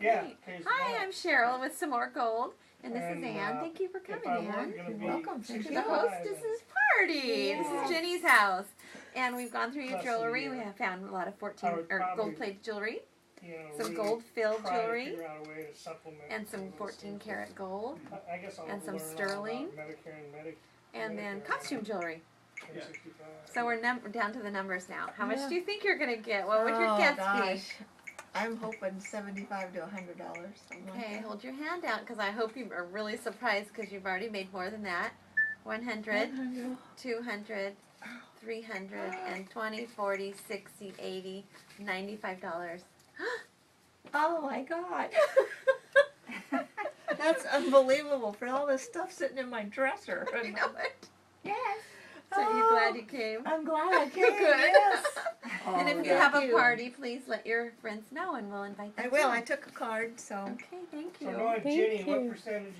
Yeah. Great. Pays Hi, the I'm Cheryl with Some More Gold, and this is And, Ann. Thank you for if coming, I Ann. weren't gonna be welcome. Thank To you. the 65 hostess's party. This Yeah. is Jenny's house, and we've gone through your Less than a jewelry. year. We have found a lot of I 14 would or probably, gold-plated jewelry, you know, some really gold-filled try to jewelry, figure out a way to supplement and some of those 14 things. karat gold, I guess I'll and some learn all sterling, about Medicare and and then Medicare costume jewelry. 365. So we're down to the numbers now. How much Yeah. do you think you're gonna get? What would your Oh, guess gosh. I'm hoping $75 to $100. be? Okay, hold your hand out because I hope you are really surprised because you've already made more than that. 100, 100. 200, 300, and 20, 40, 60, 80, $95. Oh my God. That's unbelievable for all this stuff sitting in my dresser. I know it. Yes. So you glad you came? I'm glad I came. Good. Yes. And if you thank have a you. party, please let your friends know and we'll invite them. I will. too. I took a card, so. Okay, thank So you. now, Thank Jenny, what you. percentage